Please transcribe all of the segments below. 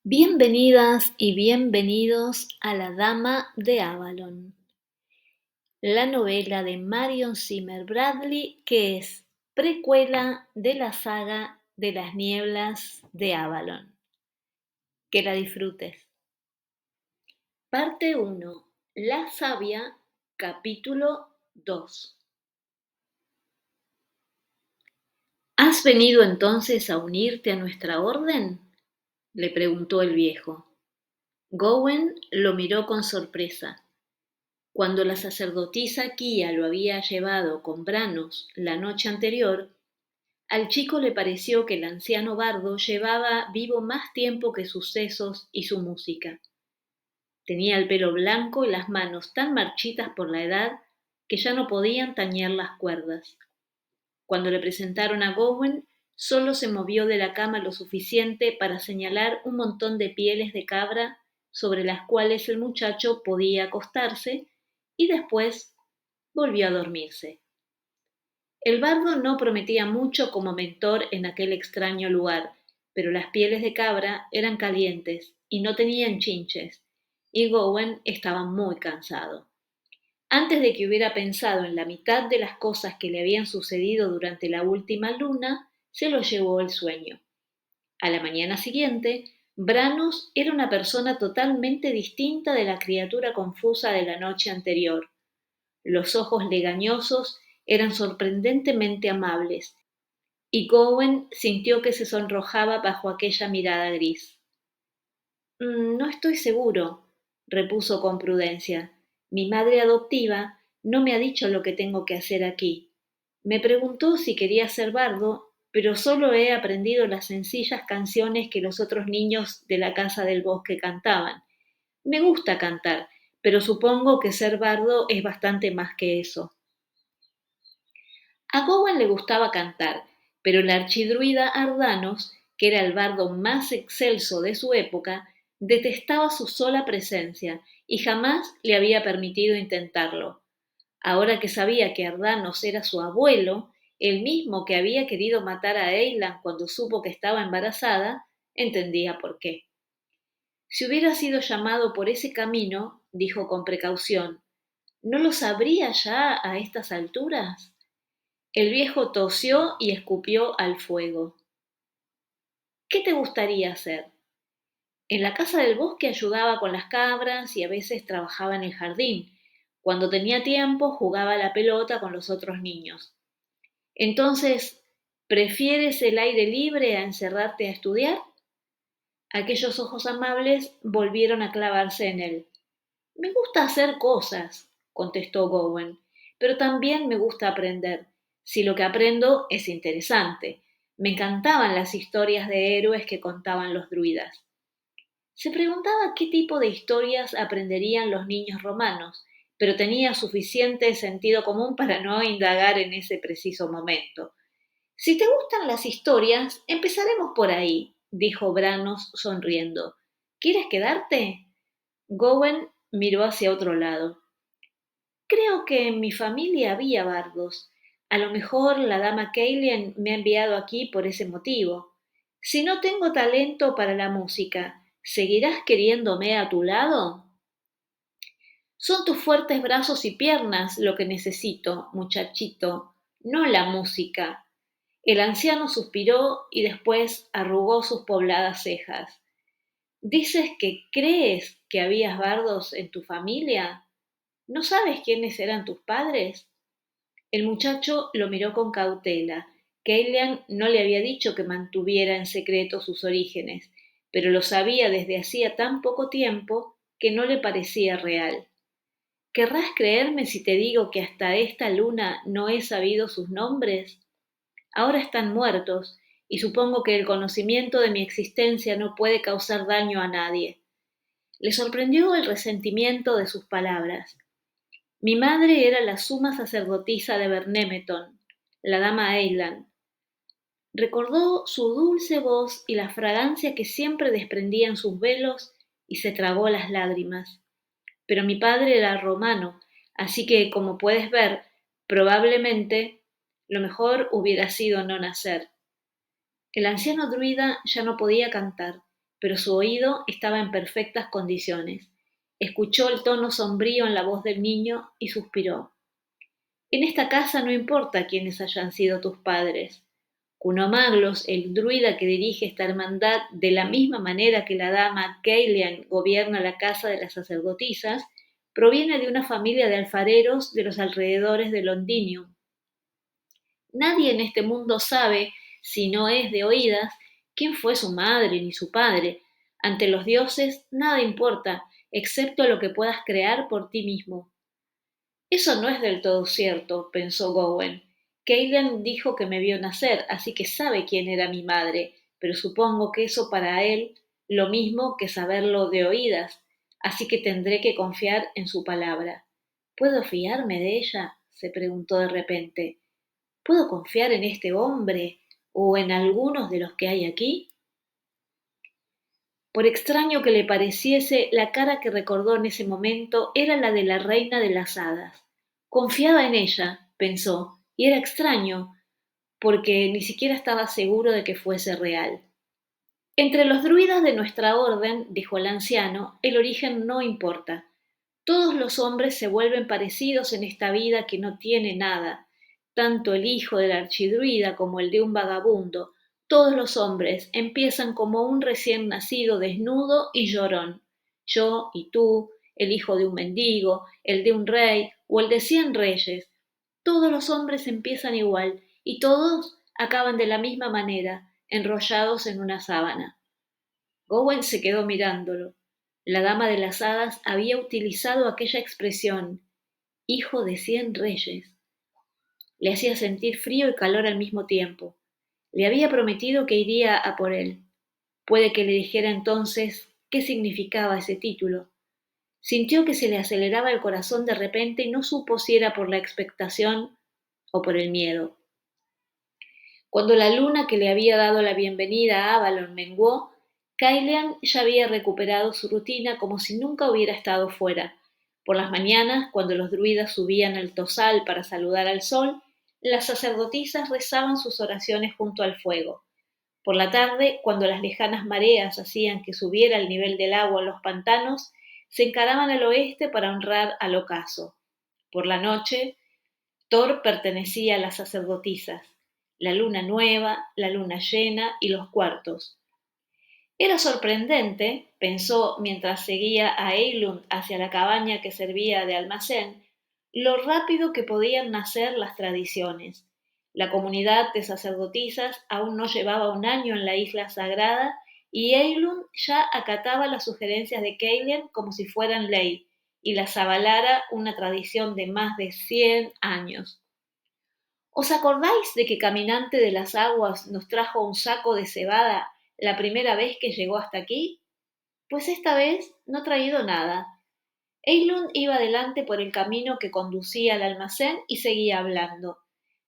Bienvenidas y bienvenidos a La Dama de Avalon, la novela de Marion Zimmer Bradley que es precuela de la saga de las nieblas de Avalon. Que la disfrutes. Parte 1. La Sabia, capítulo 2. ¿Has venido entonces a unirte a nuestra orden?, le preguntó el viejo. Gowen lo miró con sorpresa. Cuando la sacerdotisa Kia lo había llevado con Branos la noche anterior, al chico le pareció que el anciano bardo llevaba vivo más tiempo que sus sesos y su música. Tenía el pelo blanco y las manos tan marchitas por la edad que ya no podían tañer las cuerdas. Cuando le presentaron a Gowen, solo se movió de la cama lo suficiente para señalar un montón de pieles de cabra sobre las cuales el muchacho podía acostarse y después volvió a dormirse. El bardo no prometía mucho como mentor en aquel extraño lugar, pero las pieles de cabra eran calientes y no tenían chinches, y Gowen estaba muy cansado. Antes de que hubiera pensado en la mitad de las cosas que le habían sucedido durante la última luna, se lo llevó el sueño. A la mañana siguiente, Branos era una persona totalmente distinta de la criatura confusa de la noche anterior. Los ojos legañosos eran sorprendentemente amables, y Gowen sintió que se sonrojaba bajo aquella mirada gris. No estoy seguro, repuso con prudencia. Mi madre adoptiva no me ha dicho lo que tengo que hacer aquí. Me preguntó si quería ser bardo, pero solo he aprendido las sencillas canciones que los otros niños de la casa del bosque cantaban. Me gusta cantar, pero supongo que ser bardo es bastante más que eso. A Gowan le gustaba cantar, pero el archidruida Ardanos, que era el bardo más excelso de su época, detestaba su sola presencia y jamás le había permitido intentarlo. Ahora que sabía que Ardanos era su abuelo, el mismo que había querido matar a Eilan cuando supo que estaba embarazada, entendía por qué. Si hubiera sido llamado por ese camino, dijo con precaución, ¿no lo sabría ya a estas alturas? El viejo tosió y escupió al fuego. ¿Qué te gustaría hacer? En la casa del bosque ayudaba con las cabras y a veces trabajaba en el jardín. Cuando tenía tiempo jugaba a la pelota con los otros niños. Entonces, ¿prefieres el aire libre a encerrarte a estudiar? Aquellos ojos amables volvieron a clavarse en él. Me gusta hacer cosas, contestó Gowen, pero también me gusta aprender, si lo que aprendo es interesante. Me encantaban las historias de héroes que contaban los druidas. Se preguntaba qué tipo de historias aprenderían los niños romanos, pero tenía suficiente sentido común para no indagar en ese preciso momento. Si te gustan las historias, empezaremos por ahí, dijo Branos sonriendo. ¿Quieres quedarte? Gowen miró hacia otro lado. Creo que en mi familia había bardos. A lo mejor la dama Kaelin me ha enviado aquí por ese motivo. Si no tengo talento para la música, ¿seguirás queriéndome a tu lado? Son tus fuertes brazos y piernas lo que necesito, muchachito, no la música. El anciano suspiró y después arrugó sus pobladas cejas. ¿Dices que crees que habías bardos en tu familia? ¿No sabes quiénes eran tus padres? El muchacho lo miró con cautela. Kaelian no le había dicho que mantuviera en secreto sus orígenes, pero lo sabía desde hacía tan poco tiempo que no le parecía real. ¿Querrás creerme si te digo que hasta esta luna no he sabido sus nombres? Ahora están muertos, y supongo que el conocimiento de mi existencia no puede causar daño a nadie. Le sorprendió el resentimiento de sus palabras. Mi madre era la suma sacerdotisa de Bernemeton, la dama Eilan. Recordó su dulce voz y la fragancia que siempre desprendían sus velos y se tragó las lágrimas. Pero mi padre era romano, así que, como puedes ver, probablemente lo mejor hubiera sido no nacer. El anciano druida ya no podía cantar, pero su oído estaba en perfectas condiciones. Escuchó el tono sombrío en la voz del niño y suspiró. En esta casa no importa quiénes hayan sido tus padres. Cunomaglos, el druida que dirige esta hermandad, de la misma manera que la dama Caelian gobierna la casa de las sacerdotisas, proviene de una familia de alfareros de los alrededores de Londinium. Nadie en este mundo sabe, si no es de oídas, quién fue su madre ni su padre. Ante los dioses nada importa, excepto lo que puedas crear por ti mismo. Eso no es del todo cierto, pensó Gowen. Caelian dijo que me vio nacer, así que sabe quién era mi madre, pero supongo que eso para él lo mismo que saberlo de oídas, así que tendré que confiar en su palabra. ¿Puedo fiarme de ella? Se preguntó de repente. ¿Puedo confiar en este hombre o en algunos de los que hay aquí? Por extraño que le pareciese, la cara que recordó en ese momento era la de la reina de las hadas. Confiaba en ella, pensó, y era extraño, porque ni siquiera estaba seguro de que fuese real. Entre los druidas de nuestra orden, dijo el anciano, el origen no importa. Todos los hombres se vuelven parecidos en esta vida que no tiene nada, tanto el hijo del archidruida como el de un vagabundo. Todos los hombres empiezan como un recién nacido desnudo y llorón. Yo y tú, el hijo de un mendigo, el de un rey o el de 100 reyes. Todos los hombres empiezan igual y todos acaban de la misma manera, enrollados en una sábana. Gowen se quedó mirándolo. La dama de las hadas había utilizado aquella expresión, hijo de 100 reyes. Le hacía sentir frío y calor al mismo tiempo. Le había prometido que iría a por él. Puede que le dijera entonces qué significaba ese título. Sintió que se le aceleraba el corazón de repente y no supo si era por la expectación o por el miedo. Cuando la luna que le había dado la bienvenida a Avalon menguó, Caelian ya había recuperado su rutina como si nunca hubiera estado fuera. Por las mañanas, cuando los druidas subían al tosal para saludar al sol, las sacerdotisas rezaban sus oraciones junto al fuego. Por la tarde, cuando las lejanas mareas hacían que subiera el nivel del agua en los pantanos, se encaraban al oeste para honrar al ocaso. Por la noche, Thor pertenecía a las sacerdotisas, la luna nueva, la luna llena y los cuartos. Era sorprendente, pensó mientras seguía a Eilund hacia la cabaña que servía de almacén, lo rápido que podían nacer las tradiciones. La comunidad de sacerdotisas aún no llevaba un año en la isla sagrada y Eilund ya acataba las sugerencias de Caelian como si fueran ley y las avalara una tradición de más de 100 años. ¿Os acordáis de que Caminante de las Aguas nos trajo un saco de cebada la primera vez que llegó hasta aquí? Pues esta vez no ha traído nada. Eilund iba adelante por el camino que conducía al almacén y seguía hablando.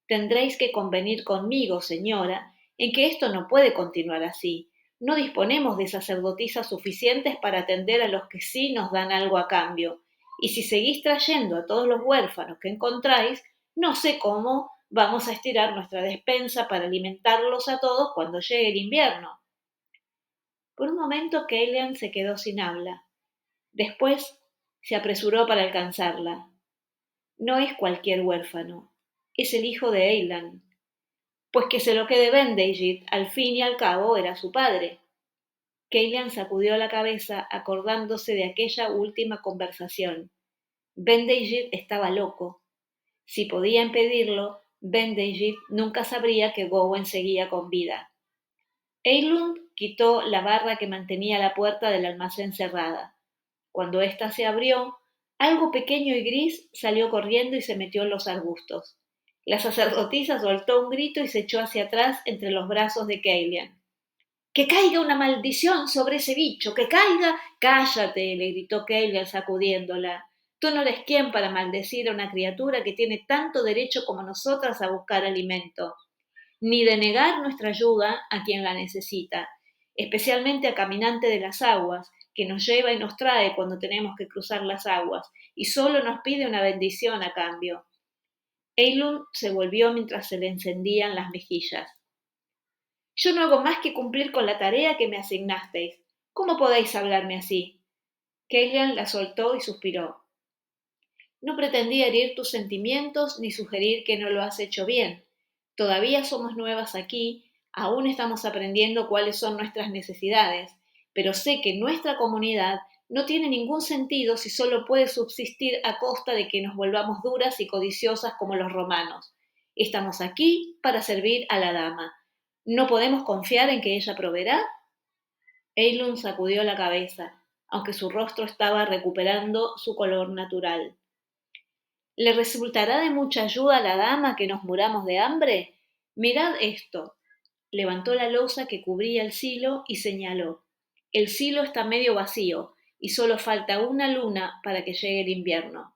Tendréis que convenir conmigo, señora, en que esto no puede continuar así. No disponemos de sacerdotisas suficientes para atender a los que sí nos dan algo a cambio. Y si seguís trayendo a todos los huérfanos que encontráis, no sé cómo vamos a estirar nuestra despensa para alimentarlos a todos cuando llegue el invierno. Por un momento Caelian se quedó sin habla. Después se apresuró para alcanzarla. No es cualquier huérfano, es el hijo de Eilan. Pues que se lo quede Bendeigid, al fin y al cabo era su padre. Caelian sacudió la cabeza acordándose de aquella última conversación. Bendeigid estaba loco. Si podía impedirlo, Bendeigid nunca sabría que Gowen seguía con vida. Eilund quitó la barra que mantenía la puerta del almacén cerrada. Cuando ésta se abrió, algo pequeño y gris salió corriendo y se metió en los arbustos. La sacerdotisa soltó un grito y se echó hacia atrás entre los brazos de Caelian. ¡Que caiga una maldición sobre ese bicho! ¡Que caiga! ¡Cállate! Le gritó Caelian sacudiéndola. Tú no eres quien para maldecir a una criatura que tiene tanto derecho como nosotras a buscar alimento, ni de negar nuestra ayuda a quien la necesita, especialmente a Caminante de las Aguas, que nos lleva y nos trae cuando tenemos que cruzar las aguas, y solo nos pide una bendición a cambio. Eilund se volvió mientras se le encendían las mejillas. Yo no hago más que cumplir con la tarea que me asignasteis. ¿Cómo podéis hablarme así? Kelian la soltó y suspiró. No pretendía herir tus sentimientos ni sugerir que no lo has hecho bien. Todavía somos nuevas aquí, aún estamos aprendiendo cuáles son nuestras necesidades, pero sé que nuestra comunidad no tiene ningún sentido si solo puede subsistir a costa de que nos volvamos duras y codiciosas como los romanos. Estamos aquí para servir a la dama. ¿No podemos confiar en que ella proveerá? Eilun sacudió la cabeza, aunque su rostro estaba recuperando su color natural. ¿Le resultará de mucha ayuda a la dama que nos muramos de hambre? Mirad esto. Levantó la losa que cubría el silo y señaló. El silo está medio vacío y solo falta una luna para que llegue el invierno.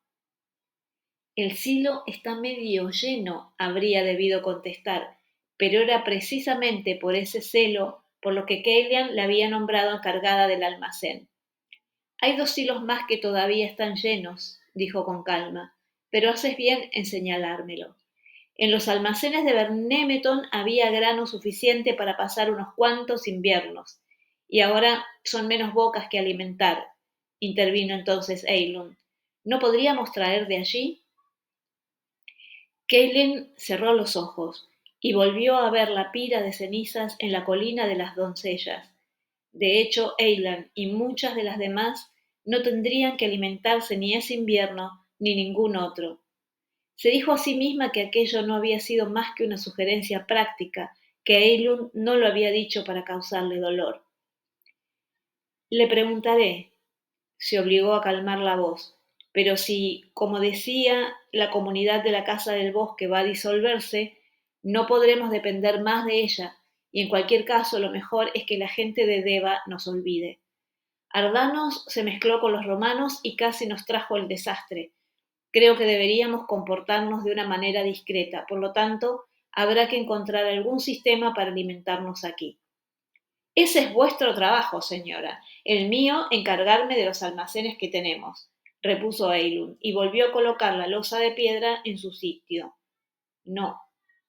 El silo está medio lleno, habría debido contestar, pero era precisamente por ese celo por lo que Kelian la había nombrado encargada del almacén. Hay 2 silos más que todavía están llenos, dijo con calma, pero haces bien en señalármelo. En los almacenes de Bernemeton había grano suficiente para pasar unos cuantos inviernos, y ahora son menos bocas que alimentar, intervino entonces Eilund. ¿No podríamos traer de allí? Kellen cerró los ojos y volvió a ver la pira de cenizas en la colina de las doncellas. De hecho, Eilan y muchas de las demás no tendrían que alimentarse ni ese invierno ni ningún otro. Se dijo a sí misma que aquello no había sido más que una sugerencia práctica, que Eilund no lo había dicho para causarle dolor. Le preguntaré, se obligó a calmar la voz, pero si, como decía, la comunidad de la Casa del Bosque va a disolverse, no podremos depender más de ella, y en cualquier caso lo mejor es que la gente de Deva nos olvide. Ardanos se mezcló con los romanos y casi nos trajo el desastre. Creo que deberíamos comportarnos de una manera discreta, por lo tanto, habrá que encontrar algún sistema para alimentarnos aquí. Ese es vuestro trabajo, señora. El mío, encargarme de los almacenes que tenemos, repuso Eilund, y volvió a colocar la losa de piedra en su sitio. No,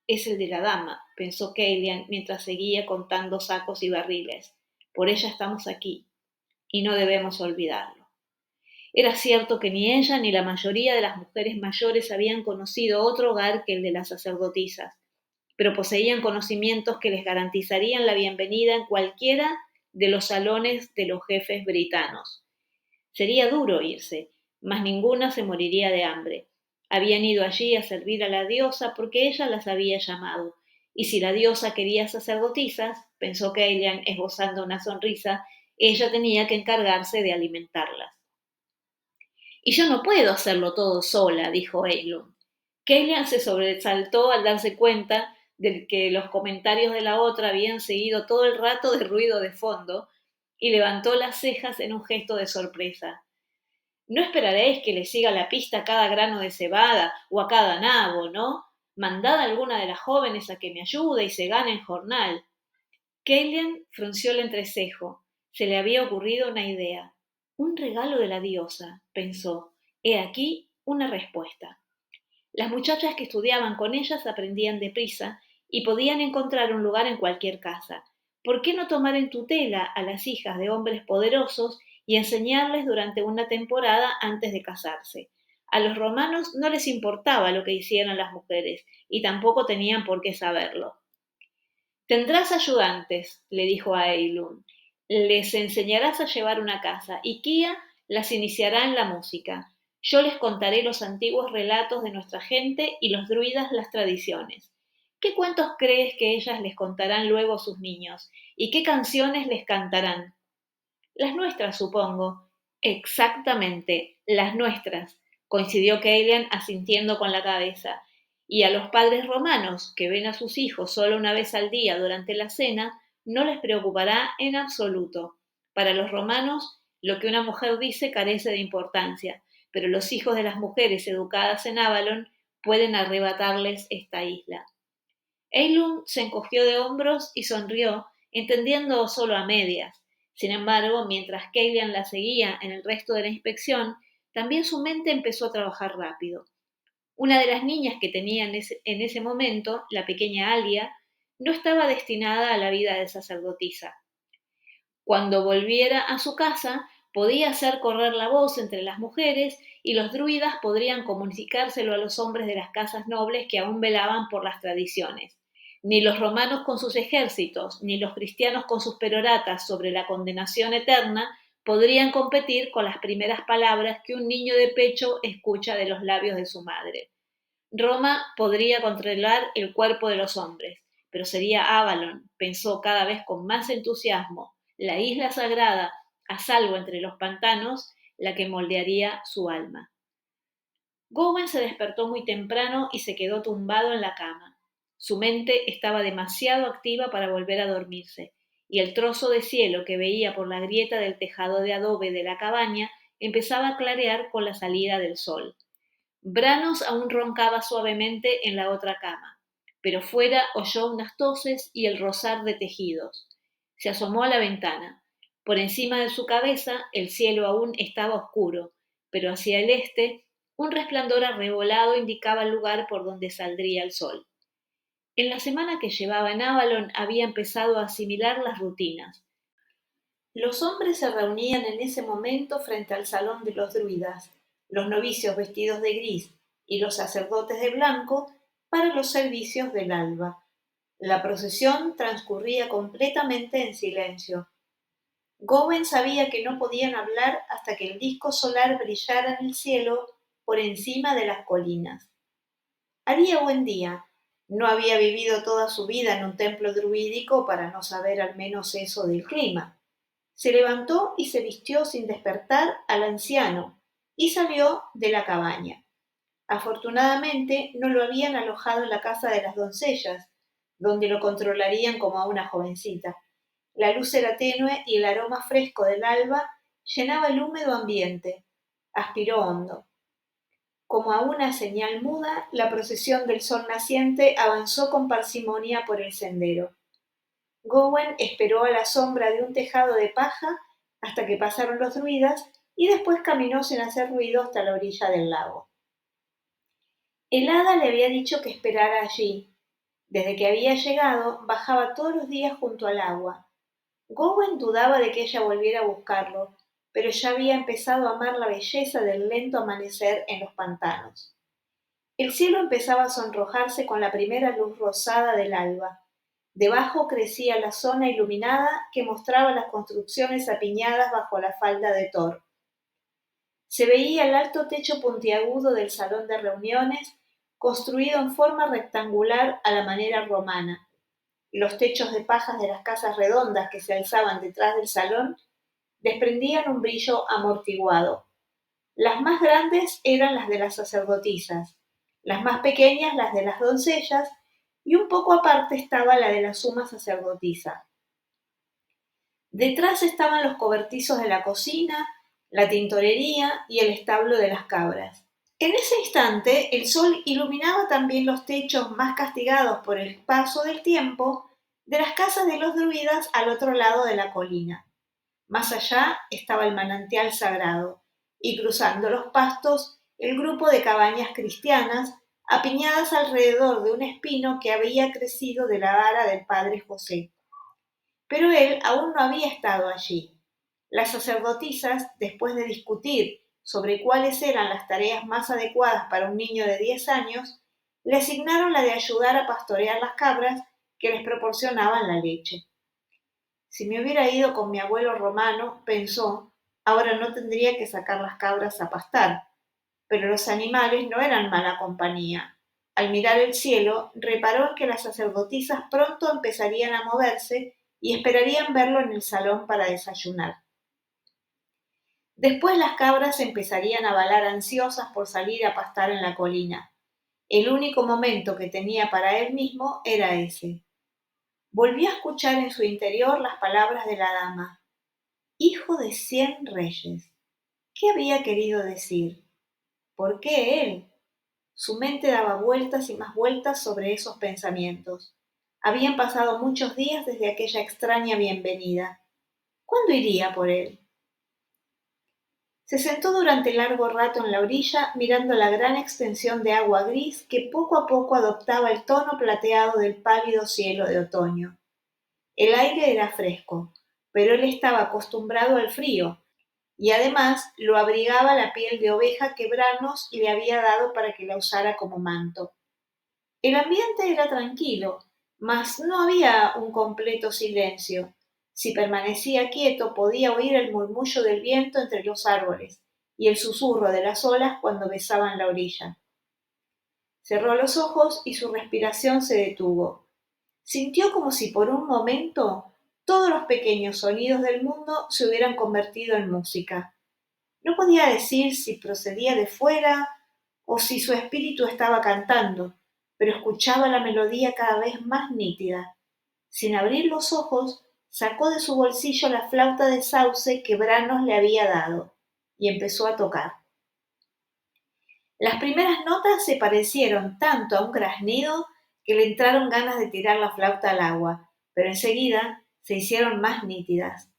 es el de la dama, pensó Kelian mientras seguía contando sacos y barriles. Por ella estamos aquí, y no debemos olvidarlo. Era cierto que ni ella ni la mayoría de las mujeres mayores habían conocido otro hogar que el de las sacerdotisas, pero poseían conocimientos que les garantizarían la bienvenida en cualquiera de los salones de los jefes britanos. Sería duro irse, mas ninguna se moriría de hambre. Habían ido allí a servir a la diosa porque ella las había llamado, y si la diosa quería sacerdotisas, pensó Kelian esbozando una sonrisa, ella tenía que encargarse de alimentarlas. Y yo no puedo hacerlo todo sola, dijo Eilund. Kelian se sobresaltó al darse cuenta de que los comentarios de la otra habían seguido todo el rato de ruido de fondo y levantó las cejas en un gesto de sorpresa. No esperaréis que le siga la pista a cada grano de cebada o a cada nabo, ¿no? Mandad a alguna de las jóvenes a que me ayude y se gane el jornal. Kelian frunció el entrecejo. Se le había ocurrido una idea. Un regalo de la diosa, pensó. He aquí una respuesta. Las muchachas que estudiaban con ellas aprendían deprisa y podían encontrar un lugar en cualquier casa. ¿Por qué no tomar en tutela a las hijas de hombres poderosos y enseñarles durante una temporada antes de casarse? A los romanos no les importaba lo que hicieran las mujeres y tampoco tenían por qué saberlo. Tendrás ayudantes, le dijo a Eilund. Les enseñarás a llevar una casa y Kia las iniciará en la música. Yo les contaré los antiguos relatos de nuestra gente y los druidas las tradiciones. ¿Qué cuentos crees que ellas les contarán luego a sus niños? ¿Y qué canciones les cantarán? Las nuestras, supongo. Exactamente, las nuestras, coincidió Kelian asintiendo con la cabeza. Y a los padres romanos, que ven a sus hijos solo una vez al día durante la cena, no les preocupará en absoluto. Para los romanos, lo que una mujer dice carece de importancia, pero los hijos de las mujeres educadas en Avalon pueden arrebatarles esta isla. Eilund se encogió de hombros y sonrió, entendiendo solo a medias. Sin embargo, mientras Kelian la seguía en el resto de la inspección, también su mente empezó a trabajar rápido. Una de las niñas que tenía en ese momento, la pequeña Alia, no estaba destinada a la vida de sacerdotisa. Cuando volviera a su casa, podía hacer correr la voz entre las mujeres y los druidas podrían comunicárselo a los hombres de las casas nobles que aún velaban por las tradiciones. Ni los romanos con sus ejércitos, ni los cristianos con sus peroratas sobre la condenación eterna podrían competir con las primeras palabras que un niño de pecho escucha de los labios de su madre. Roma podría controlar el cuerpo de los hombres, pero sería Avalon, pensó cada vez con más entusiasmo, la isla sagrada, a salvo entre los pantanos, la que moldearía su alma. Gowen se despertó muy temprano y se quedó tumbado en la cama. Su mente estaba demasiado activa para volver a dormirse, y el trozo de cielo que veía por la grieta del tejado de adobe de la cabaña empezaba a clarear con la salida del sol. Branos aún roncaba suavemente en la otra cama, pero fuera oyó unas toses y el rozar de tejidos. Se asomó a la ventana. Por encima de su cabeza el cielo aún estaba oscuro, pero hacia el este un resplandor arrebolado indicaba el lugar por donde saldría el sol. En la semana que llevaba en Avalon había empezado a asimilar las rutinas. Los hombres se reunían en ese momento frente al salón de los druidas, los novicios vestidos de gris y los sacerdotes de blanco para los servicios del alba. La procesión transcurría completamente en silencio. Gowen sabía que no podían hablar hasta que el disco solar brillara en el cielo por encima de las colinas. Haría buen día. No había vivido toda su vida en un templo druídico para no saber al menos eso del clima. Se levantó y se vistió sin despertar al anciano y salió de la cabaña. Afortunadamente no lo habían alojado en la casa de las doncellas, donde lo controlarían como a una jovencita. La luz era tenue y el aroma fresco del alba llenaba el húmedo ambiente. Aspiró hondo. Como a una señal muda, la procesión del sol naciente avanzó con parsimonia por el sendero. Gowen esperó a la sombra de un tejado de paja hasta que pasaron los druidas y después caminó sin hacer ruido hasta la orilla del lago. El hada le había dicho que esperara allí. Desde que había llegado, bajaba todos los días junto al agua. Gowen dudaba de que ella volviera a buscarlo, pero ya había empezado a amar la belleza del lento amanecer en los pantanos. El cielo empezaba a sonrojarse con la primera luz rosada del alba. Debajo crecía la zona iluminada que mostraba las construcciones apiñadas bajo la falda de Thor. Se veía el alto techo puntiagudo del salón de reuniones, construido en forma rectangular a la manera romana. Los techos de pajas de las casas redondas que se alzaban detrás del salón desprendían un brillo amortiguado. Las más grandes eran las de las sacerdotisas, las más pequeñas las de las doncellas, y un poco aparte estaba la de la suma sacerdotisa. Detrás estaban los cobertizos de la cocina, la tintorería y el establo de las cabras. En ese instante el sol iluminaba también los techos más castigados por el paso del tiempo de las casas de los druidas al otro lado de la colina. Más allá estaba el manantial sagrado, y cruzando los pastos el grupo de cabañas cristianas apiñadas alrededor de un espino que había crecido de la vara del padre José. Pero él aún no había estado allí. Las sacerdotisas, después de discutir sobre cuáles eran las tareas más adecuadas para un niño de 10 años, le asignaron la de ayudar a pastorear las cabras que les proporcionaban la leche. Si me hubiera ido con mi abuelo romano, pensó, ahora no tendría que sacar las cabras a pastar. Pero los animales no eran mala compañía. Al mirar el cielo, reparó en que las sacerdotisas pronto empezarían a moverse y esperarían verlo en el salón para desayunar. Después las cabras empezarían a balar ansiosas por salir a pastar en la colina. El único momento que tenía para él mismo era ese. Volvió a escuchar en su interior las palabras de la dama. Hijo de 100 reyes. ¿Qué había querido decir? ¿Por qué él? Su mente daba vueltas y más vueltas sobre esos pensamientos. Habían pasado muchos días desde aquella extraña bienvenida. ¿Cuándo iría por él? Se sentó durante largo rato en la orilla, mirando la gran extensión de agua gris que poco a poco adoptaba el tono plateado del pálido cielo de otoño. El aire era fresco. pero él estaba acostumbrado al frío, y además lo abrigaba la piel de oveja que Branos le había dado para que la usara como manto. El ambiente era tranquilo, mas no había un completo silencio. Si permanecía quieto podía oír el murmullo del viento entre los árboles y el susurro de las olas cuando besaban la orilla. Cerró los ojos y su respiración se detuvo. Sintió como si por un momento todos los pequeños sonidos del mundo se hubieran convertido en música. No podía decir si procedía de fuera o si su espíritu estaba cantando, pero escuchaba la melodía cada vez más nítida. Sin abrir los ojos, sacó de su bolsillo la flauta de sauce que Branos le había dado y empezó a tocar. Las primeras notas se parecieron tanto a un graznido que le entraron ganas de tirar la flauta al agua, pero enseguida se hicieron más nítidas.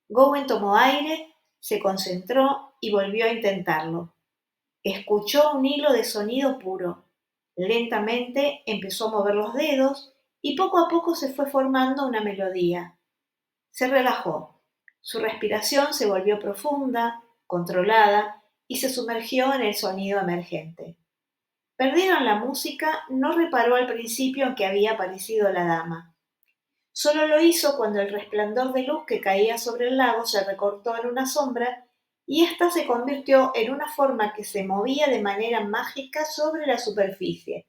Gowen tomó aire, se concentró y volvió a intentarlo. Escuchó un hilo de sonido puro. Lentamente empezó a mover los dedos y poco a poco se fue formando una melodía. Se relajó. Su respiración se volvió profunda, controlada y se sumergió en el sonido emergente. Perdido en la música, no reparó al principio en que había aparecido la dama. Solo lo hizo cuando el resplandor de luz que caía sobre el lago se recortó en una sombra y ésta se convirtió en una forma que se movía de manera mágica sobre la superficie,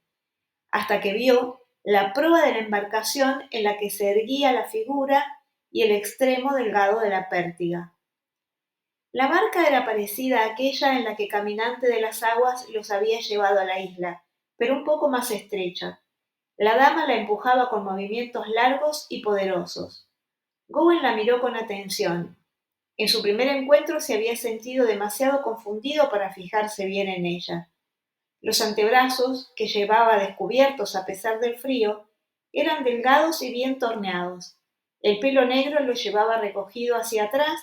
hasta que vio la proa de la embarcación en la que se erguía la figura y el extremo delgado de la pértiga. La barca era parecida a aquella en la que Caminante de las Aguas los había llevado a la isla, pero un poco más estrecha. La dama la empujaba con movimientos largos y poderosos. Gowen la miró con atención. En su primer encuentro se había sentido demasiado confundido para fijarse bien en ella. Los antebrazos, que llevaba descubiertos a pesar del frío, eran delgados y bien torneados. El pelo negro lo llevaba recogido hacia atrás,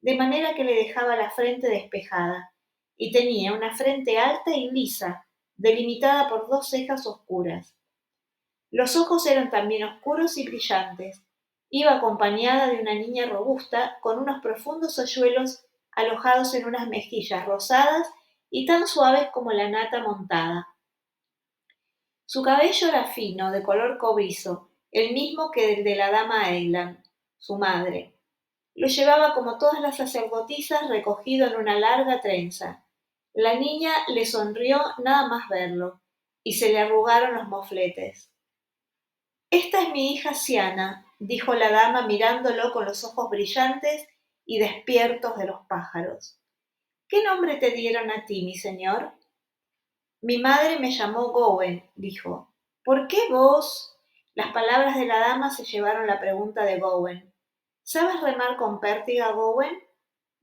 de manera que le dejaba la frente despejada, y tenía una frente alta y lisa, delimitada por dos cejas oscuras. Los ojos eran también oscuros y brillantes. Iba acompañada de una niña robusta con unos profundos hoyuelos alojados en unas mejillas rosadas y tan suaves como la nata montada. Su cabello era fino, de color cobrizo, el mismo que el de la dama Eglan, su madre. Lo llevaba como todas las sacerdotisas recogido en una larga trenza. La niña le sonrió nada más verlo, y se le arrugaron los mofletes. Esta es mi hija Siana, dijo la dama mirándolo con los ojos brillantes y despiertos de los pájaros. ¿Qué nombre te dieron a ti, mi señor? Mi madre me llamó Gowen, dijo. ¿Por qué vos? Las palabras de la dama se llevaron la pregunta de Gowen. ¿Sabes remar con pértiga, Gowen?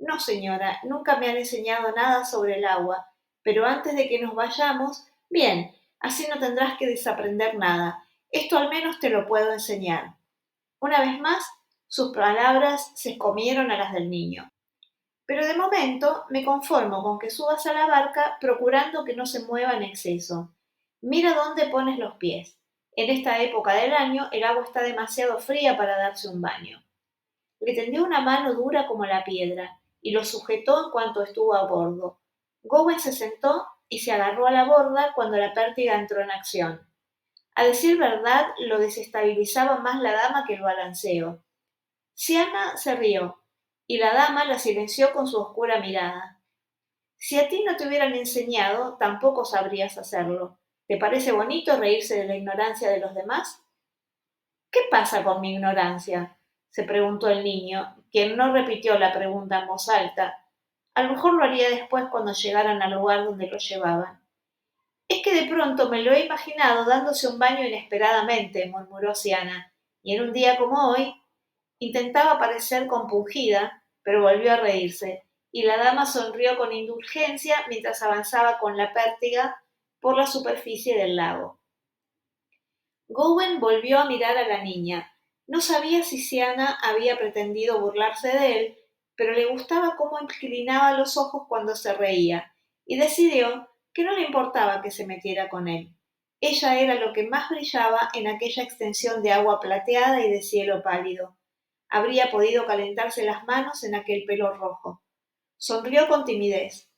No, señora, nunca me han enseñado nada sobre el agua, pero antes de que nos vayamos, bien, así no tendrás que desaprender nada. Esto al menos te lo puedo enseñar. Una vez más, sus palabras se comieron a las del niño. Pero de momento me conformo con que subas a la barca procurando que no se mueva en exceso. Mira dónde pones los pies. En esta época del año el agua está demasiado fría para darse un baño. Le tendió una mano dura como la piedra y lo sujetó en cuanto estuvo a bordo. Gowen se sentó y se agarró a la borda cuando la pértiga entró en acción. A decir verdad, lo desestabilizaba más la dama que el balanceo. Siana se rió, y la dama la silenció con su oscura mirada. Si a ti no te hubieran enseñado, tampoco sabrías hacerlo. ¿Te parece bonito reírse de la ignorancia de los demás? ¿Qué pasa con mi ignorancia? Se preguntó el niño, quien no repitió la pregunta en voz alta. A lo mejor lo haría después cuando llegaran al lugar donde lo llevaban. Es que de pronto me lo he imaginado dándose un baño inesperadamente, murmuró Siana, y en un día como hoy intentaba parecer compungida, pero volvió a reírse, y la dama sonrió con indulgencia mientras avanzaba con la pértiga por la superficie del lago. Gowen volvió a mirar a la niña. No sabía si Siana había pretendido burlarse de él, pero le gustaba cómo inclinaba los ojos cuando se reía, y decidió que no le importaba que se metiera con él. Ella era lo que más brillaba en aquella extensión de agua plateada y de cielo pálido. habría podido calentarse las manos en aquel pelo rojo. Sonrió con timidez.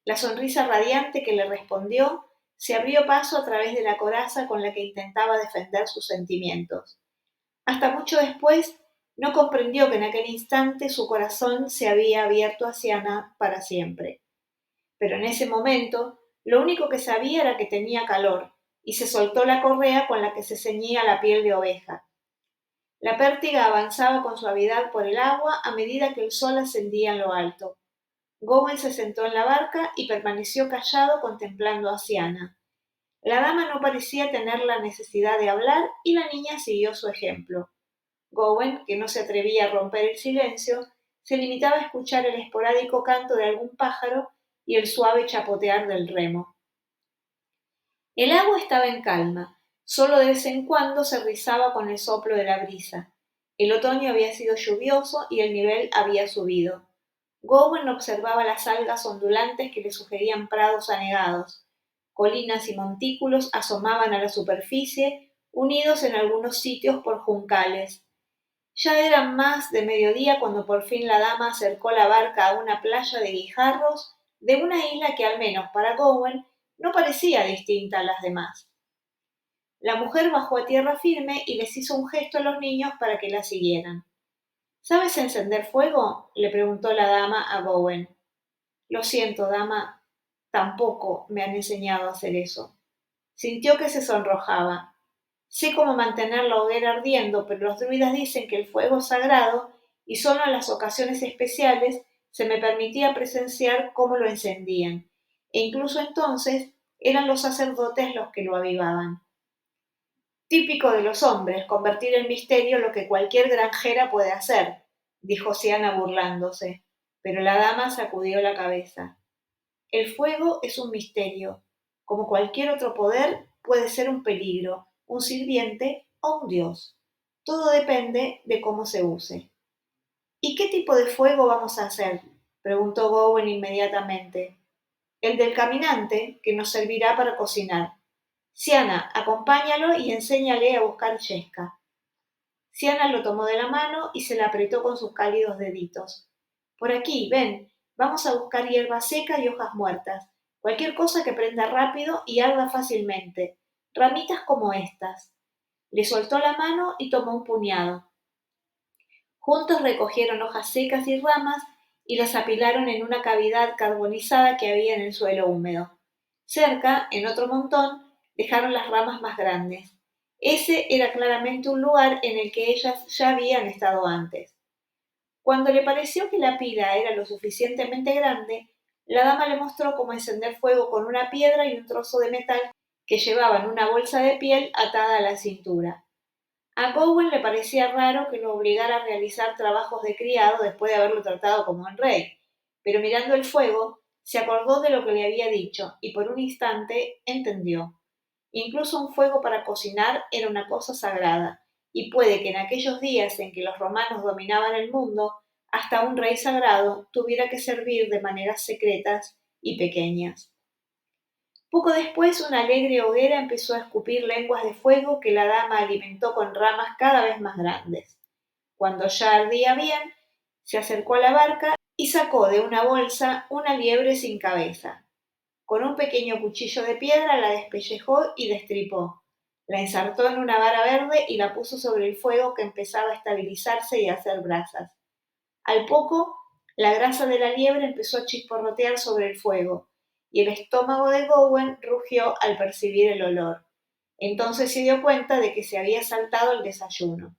La sonrisa radiante que le respondió se abrió paso a través de la coraza con la que intentaba defender sus sentimientos. Hasta mucho después no comprendió que en aquel instante su corazón se había abierto hacia Ana para siempre. Pero en ese momento lo único que sabía era que tenía calor y se soltó la correa con la que se ceñía la piel de oveja. La pértiga avanzaba con suavidad por el agua a medida que el sol ascendía en lo alto. Gowen se sentó en la barca y permaneció callado contemplando a Siana. La dama no parecía tener la necesidad de hablar y la niña siguió su ejemplo. Gowen, que no se atrevía a romper el silencio, se limitaba a escuchar el esporádico canto de algún pájaro y el suave chapotear del remo. El agua estaba en calma, solo de vez en cuando se rizaba con el soplo de la brisa. El otoño había sido lluvioso y el nivel había subido. Gowen observaba las algas ondulantes que le sugerían prados anegados. Colinas y montículos asomaban a la superficie, unidos en algunos sitios por juncales. Ya era más de mediodía cuando por fin la dama acercó la barca a una playa de guijarros de una isla que al menos para Gowen no parecía distinta a las demás. La mujer bajó a tierra firme y les hizo un gesto a los niños para que la siguieran. ¿Sabes encender fuego?, le preguntó la dama a Gowen. Lo siento, dama, tampoco me han enseñado a hacer eso. Sintió que se sonrojaba. Sé cómo mantener la hoguera ardiendo, pero los druidas dicen que el fuego es sagrado y solo en las ocasiones especiales se me permitía presenciar cómo lo encendían, e incluso entonces eran los sacerdotes los que lo avivaban. Típico de los hombres, convertir en misterio lo que cualquier granjera puede hacer, dijo Siana burlándose, pero la dama sacudió la cabeza. El fuego es un misterio. Como cualquier otro poder, puede ser un peligro, un sirviente o un dios. Todo depende de cómo se use. ¿Y qué tipo de fuego vamos a hacer?, preguntó Gowen inmediatamente. El del caminante, que nos servirá para cocinar. Siana, acompáñalo y enséñale a buscar yesca. Siana lo tomó de la mano y se la apretó con sus cálidos deditos. Por aquí, ven, vamos a buscar hierba seca y hojas muertas. Cualquier cosa que prenda rápido y arda fácilmente. Ramitas como estas. Le soltó la mano y tomó un puñado. Juntos recogieron hojas secas y ramas y las apilaron en una cavidad carbonizada que había en el suelo húmedo. Cerca, en otro montón, dejaron las ramas más grandes. Ese era claramente un lugar en el que ellas ya habían estado antes. Cuando le pareció que la pila era lo suficientemente grande, la dama le mostró cómo encender fuego con una piedra y un trozo de metal que llevaba en una bolsa de piel atada a la cintura. A Gowen le parecía raro que lo obligara a realizar trabajos de criado después de haberlo tratado como un rey, pero mirando el fuego, se acordó de lo que le había dicho y por un instante entendió. Incluso un fuego para cocinar era una cosa sagrada, y puede que en aquellos días en que los romanos dominaban el mundo, hasta un rey sagrado tuviera que servir de maneras secretas y pequeñas. Poco después una alegre hoguera empezó a escupir lenguas de fuego que la dama alimentó con ramas cada vez más grandes. Cuando ya ardía bien, se acercó a la barca y sacó de una bolsa una liebre sin cabeza. Con un pequeño cuchillo de piedra la despellejó y destripó. La ensartó en una vara verde y la puso sobre el fuego que empezaba a estabilizarse y a hacer brasas. Al poco, la grasa de la liebre empezó a chisporrotear sobre el fuego, y el estómago de Gowen rugió al percibir el olor. Entonces se dio cuenta de que se había saltado el desayuno.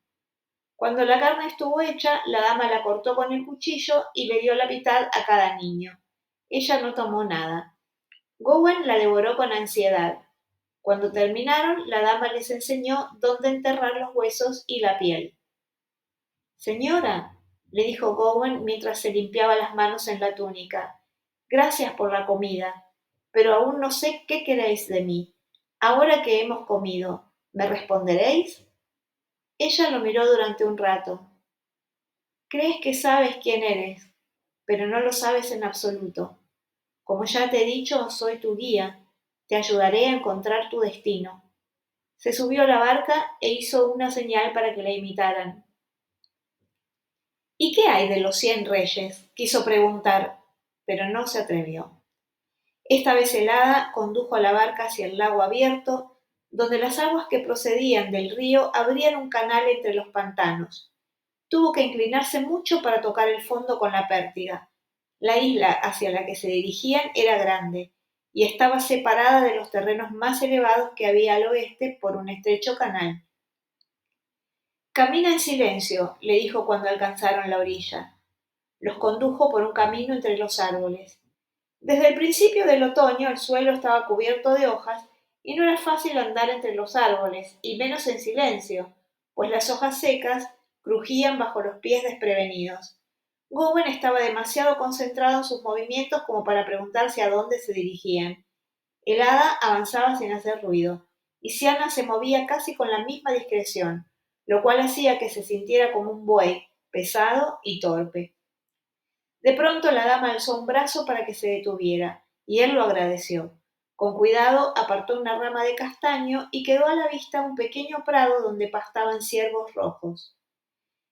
Cuando la carne estuvo hecha, la dama la cortó con el cuchillo y le dio la mitad a cada niño. Ella no tomó nada. Gowen la devoró con ansiedad. Cuando terminaron, la dama les enseñó dónde enterrar los huesos y la piel. Señora, le dijo Gowen mientras se limpiaba las manos en la túnica, gracias por la comida, pero aún no sé qué queréis de mí. Ahora que hemos comido, ¿me responderéis? Ella lo miró durante un rato. Crees que sabes quién eres, pero no lo sabes en absoluto. Como ya te he dicho, soy tu guía. Te ayudaré a encontrar tu destino. Se subió a la barca e hizo una señal para que la imitaran. ¿Y qué hay de los 100 reyes? Quiso preguntar, pero no se atrevió. Esta vez el hada condujo a la barca hacia el lago abierto, donde las aguas que procedían del río abrían un canal entre los pantanos. Tuvo que inclinarse mucho para tocar el fondo con la pértiga. La isla hacia la que se dirigían era grande y estaba separada de los terrenos más elevados que había al oeste por un estrecho canal. Camina en silencio, le dijo cuando alcanzaron la orilla. Los condujo por un camino entre los árboles. Desde el principio del otoño el suelo estaba cubierto de hojas y no era fácil andar entre los árboles, y menos en silencio, pues las hojas secas crujían bajo los pies desprevenidos. Gowen estaba demasiado concentrado en sus movimientos como para preguntarse a dónde se dirigían. El hada avanzaba sin hacer ruido, y Siana se movía casi con la misma discreción, lo cual hacía que se sintiera como un buey, pesado y torpe. De pronto la dama alzó un brazo para que se detuviera, y él lo agradeció. Con cuidado apartó una rama de castaño y quedó a la vista un pequeño prado donde pastaban ciervos rojos.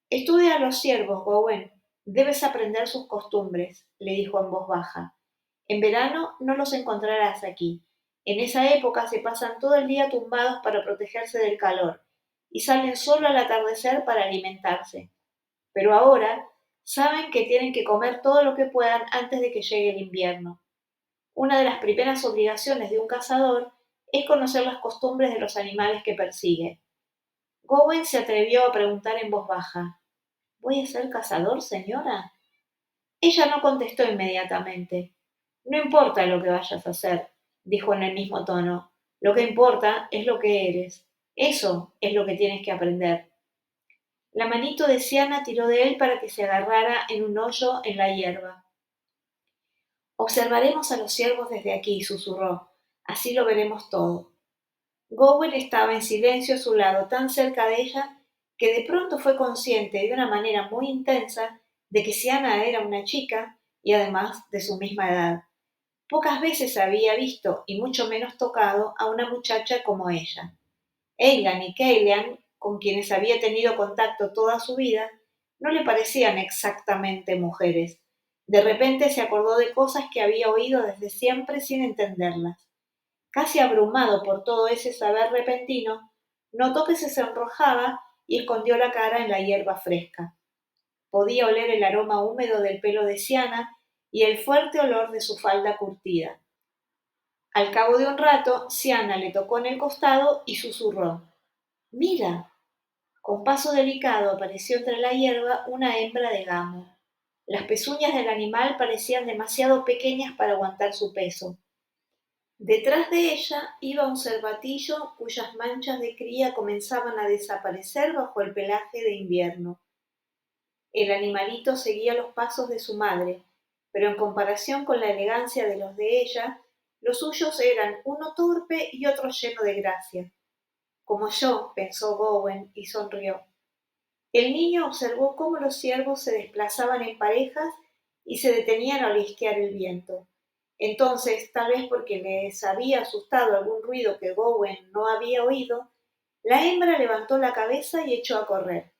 Estudia a los ciervos, Gowen. Debes aprender sus costumbres, le dijo en voz baja. En verano no los encontrarás aquí. En esa época se pasan todo el día tumbados para protegerse del calor y salen solo al atardecer para alimentarse. Pero ahora saben que tienen que comer todo lo que puedan antes de que llegue el invierno. Una de las primeras obligaciones de un cazador es conocer las costumbres de los animales que persigue. Gowen se atrevió a preguntar en voz baja: ¿Voy a ser cazador, señora? Ella no contestó inmediatamente. No importa lo que vayas a hacer, dijo en el mismo tono. Lo que importa es lo que eres. Eso es lo que tienes que aprender. La manito de Siana tiró de él para que se agarrara en un hoyo en la hierba. Observaremos a los ciervos desde aquí, susurró. Así lo veremos todo. Gowen estaba en silencio a su lado, tan cerca de ella, que de pronto fue consciente de una manera muy intensa de que Siana era una chica y además de su misma edad. Pocas veces había visto, y mucho menos tocado, a una muchacha como ella. Eilan y Kayleigh, con quienes había tenido contacto toda su vida, no le parecían exactamente mujeres. De repente se acordó de cosas que había oído desde siempre sin entenderlas. Casi abrumado por todo ese saber repentino, notó que se sonrojaba y escondió la cara en la hierba fresca. Podía oler el aroma húmedo del pelo de Siana y el fuerte olor de su falda curtida. Al cabo de un rato, Siana le tocó en el costado y susurró: «Mira». Con paso delicado apareció entre la hierba una hembra de gamo. Las pezuñas del animal parecían demasiado pequeñas para aguantar su peso. Detrás de ella iba un cervatillo cuyas manchas de cría comenzaban a desaparecer bajo el pelaje de invierno. El animalito seguía los pasos de su madre, pero en comparación con la elegancia de los de ella, los suyos eran uno torpe y otro lleno de gracia. Como yo, pensó Gowen, y sonrió. El niño observó cómo los ciervos se desplazaban en parejas y se detenían a olisquear el viento. Entonces, tal vez porque les había asustado algún ruido que Gowen no había oído, la hembra levantó la cabeza y echó a correr.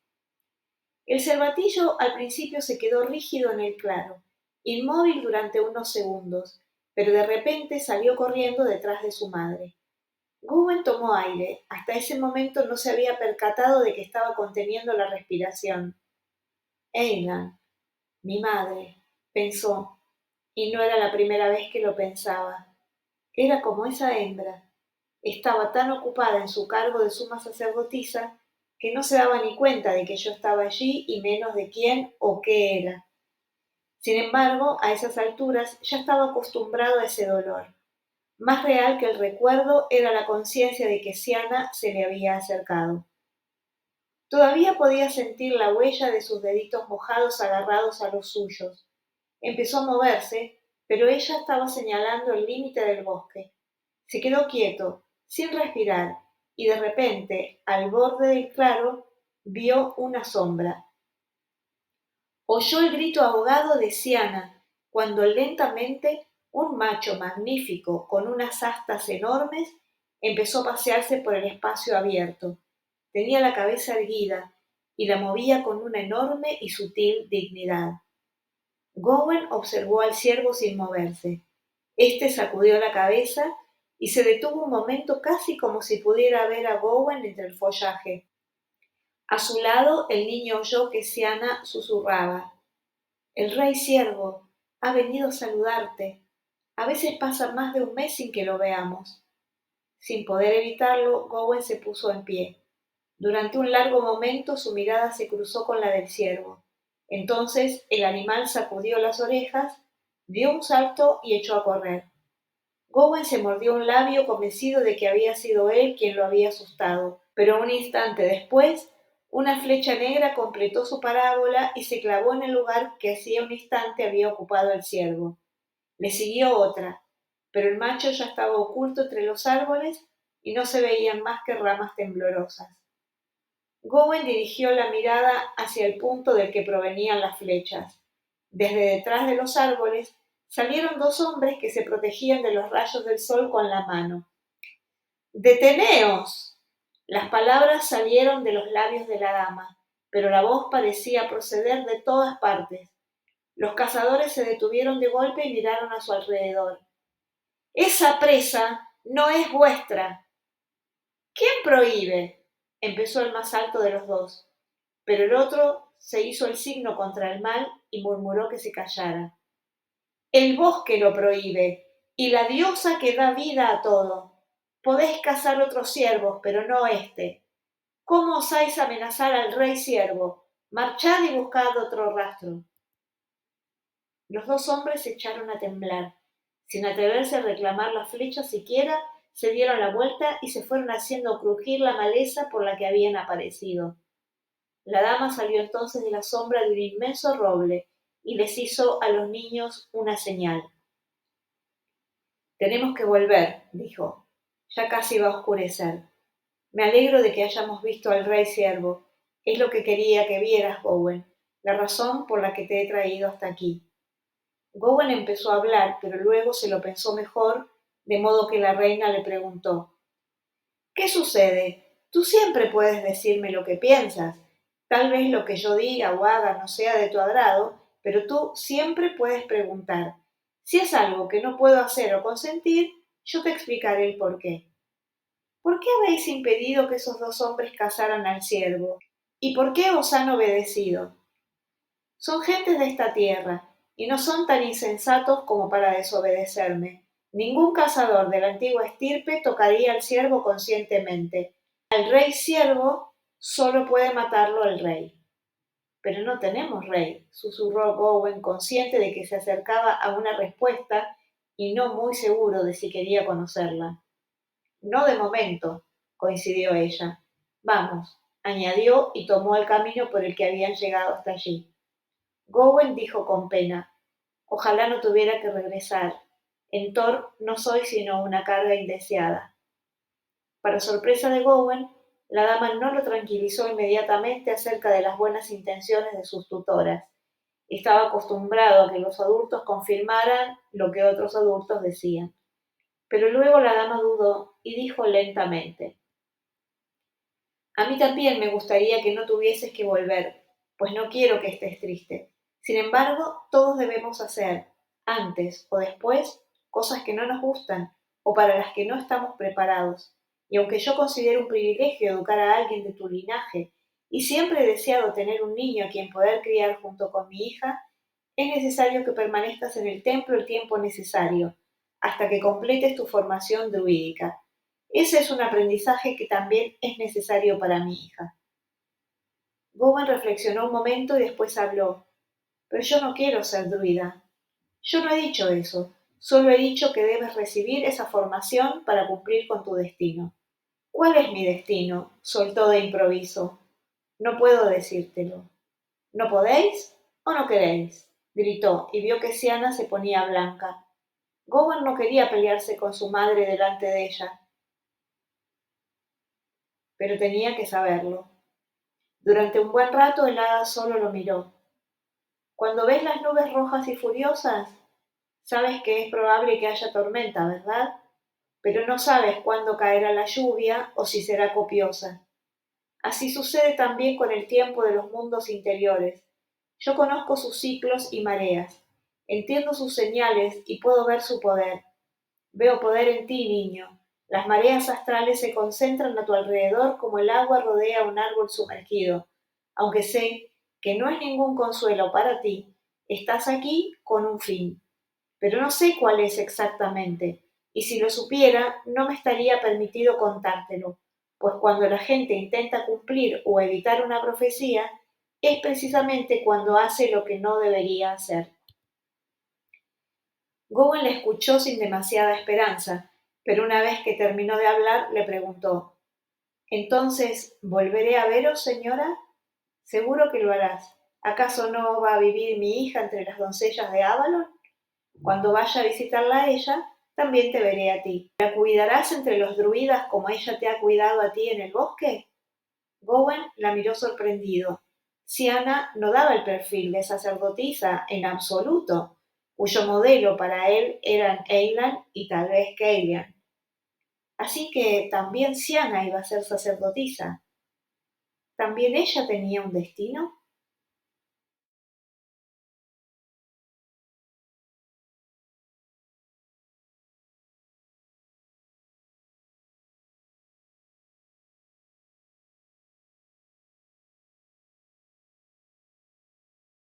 El cervatillo al principio se quedó rígido en el claro, inmóvil durante unos segundos, pero de repente salió corriendo detrás de su madre. Gowen tomó aire. Hasta ese momento no se había percatado de que estaba conteniendo la respiración. Eilan, mi madre, pensó, y no era la primera vez que lo pensaba. Era como esa hembra. Estaba tan ocupada en su cargo de suma sacerdotisa que no se daba ni cuenta de que yo estaba allí y menos de quién o qué era. Sin embargo, a esas alturas ya estaba acostumbrado a ese dolor. Más real que el recuerdo era la conciencia de que Siana se le había acercado. Todavía podía sentir la huella de sus deditos mojados agarrados a los suyos. Empezó a moverse, pero ella estaba señalando el límite del bosque. Se quedó quieto, sin respirar, y de repente, al borde del claro, vio una sombra. Oyó el grito ahogado de Siana, cuando lentamente un macho magnífico con unas astas enormes empezó a pasearse por el espacio abierto. Tenía la cabeza erguida y la movía con una enorme y sutil dignidad. Gowen observó al ciervo sin moverse. Este sacudió la cabeza y se detuvo un momento casi como si pudiera ver a Gowen entre el follaje. A su lado el niño oyó que Siana susurraba: «El rey ciervo ha venido a saludarte. A veces pasa más de un mes sin que lo veamos». Sin poder evitarlo, Gowen se puso en pie. Durante un largo momento su mirada se cruzó con la del ciervo. Entonces el animal sacudió las orejas, dio un salto y echó a correr. Gowen se mordió un labio convencido de que había sido él quien lo había asustado, pero un instante después, una flecha negra completó su parábola y se clavó en el lugar que hacía un instante había ocupado el ciervo. Le siguió otra, pero el macho ya estaba oculto entre los árboles y no se veían más que ramas temblorosas. Gowen dirigió la mirada hacia el punto del que provenían las flechas. Desde detrás de los árboles salieron dos hombres que se protegían de los rayos del sol con la mano. ¡Deteneos! Las palabras salieron de los labios de la dama, pero la voz parecía proceder de todas partes. Los cazadores se detuvieron de golpe y miraron a su alrededor. «Esa presa no es vuestra». «¿Quién prohíbe?», empezó el más alto de los dos, pero el otro se hizo el signo contra el mal y murmuró que se callara. «El bosque lo prohíbe, y la diosa que da vida a todo. Podéis cazar otros ciervos, pero no este. ¿Cómo osáis amenazar al rey ciervo? Marchad y buscad otro rastro». Los dos hombres se echaron a temblar. Sin atreverse a reclamar la flecha siquiera, se dieron la vuelta y se fueron haciendo crujir la maleza por la que habían aparecido. La dama salió entonces de la sombra de un inmenso roble y les hizo a los niños una señal. «Tenemos que volver», dijo. «Ya casi va a oscurecer. Me alegro de que hayamos visto al rey ciervo. Es lo que quería que vieras, Gowen, la razón por la que te he traído hasta aquí». Gowen empezó a hablar, pero luego se lo pensó mejor, de modo que la reina le preguntó: «¿Qué sucede? Tú siempre puedes decirme lo que piensas. Tal vez lo que yo diga o haga no sea de tu agrado, pero tú siempre puedes preguntar. Si es algo que no puedo hacer o consentir, yo te explicaré el porqué. ¿Por qué habéis impedido que esos dos hombres cazaran al ciervo? ¿Y por qué os han obedecido? Son gentes de esta tierra, y no son tan insensatos como para desobedecerme. Ningún cazador de la antigua estirpe tocaría al ciervo conscientemente. Al rey ciervo solo puede matarlo el rey». «Pero no tenemos rey», susurró Gowen, consciente de que se acercaba a una respuesta y no muy seguro de si quería conocerla. «No de momento», coincidió ella. «Vamos», añadió y tomó el camino por el que habían llegado hasta allí. Gowen dijo con pena: «Ojalá no tuviera que regresar. En Thor no soy sino una carga indeseada». Para sorpresa de Gowen, la dama no lo tranquilizó inmediatamente acerca de las buenas intenciones de sus tutoras. Estaba acostumbrado a que los adultos confirmaran lo que otros adultos decían. Pero luego la dama dudó y dijo lentamente: «A mí también me gustaría que no tuvieses que volver, pues no quiero que estés triste. Sin embargo, todos debemos hacer, antes o después, cosas que no nos gustan o para las que no estamos preparados. Y aunque yo considero un privilegio educar a alguien de tu linaje y siempre he deseado tener un niño a quien poder criar junto con mi hija, es necesario que permanezcas en el templo el tiempo necesario, hasta que completes tu formación druídica. Ese es un aprendizaje que también es necesario para mi hija». Gowen reflexionó un momento y después habló: «Pero yo no quiero ser druida». «Yo no he dicho eso, solo he dicho que debes recibir esa formación para cumplir con tu destino». «¿Cuál es mi destino?», soltó de improviso. «No puedo decírtelo». «¿No podéis o no queréis?», gritó y vio que Siana se ponía blanca. Gowen no quería pelearse con su madre delante de ella, pero tenía que saberlo. Durante un buen rato el hada solo lo miró. «Cuando ves las nubes rojas y furiosas, sabes que es probable que haya tormenta, ¿verdad? Pero no sabes cuándo caerá la lluvia o si será copiosa. Así sucede también con el tiempo de los mundos interiores. Yo conozco sus ciclos y mareas, entiendo sus señales y puedo ver su poder. Veo poder en ti, niño. Las mareas astrales se concentran a tu alrededor como el agua rodea un árbol sumergido. Aunque sé que no es ningún consuelo para ti, estás aquí con un fin. Pero no sé cuál es exactamente, y si lo supiera, no me estaría permitido contártelo, pues cuando la gente intenta cumplir o evitar una profecía, es precisamente cuando hace lo que no debería hacer. Gowan le escuchó sin demasiada esperanza, pero una vez que terminó de hablar, le preguntó: ¿Entonces volveré a veros, señora? Seguro que lo harás. ¿Acaso no va a vivir mi hija entre las doncellas de Avalon? Cuando vaya a visitarla a ella, también te veré a ti. ¿La cuidarás entre los druidas como ella te ha cuidado a ti en el bosque? Gowen la miró sorprendido. Siana no daba el perfil de sacerdotisa en absoluto, cuyo modelo para él eran Eilan y tal vez Caelian. Así que también Siana iba a ser sacerdotisa. ¿También ella tenía un destino?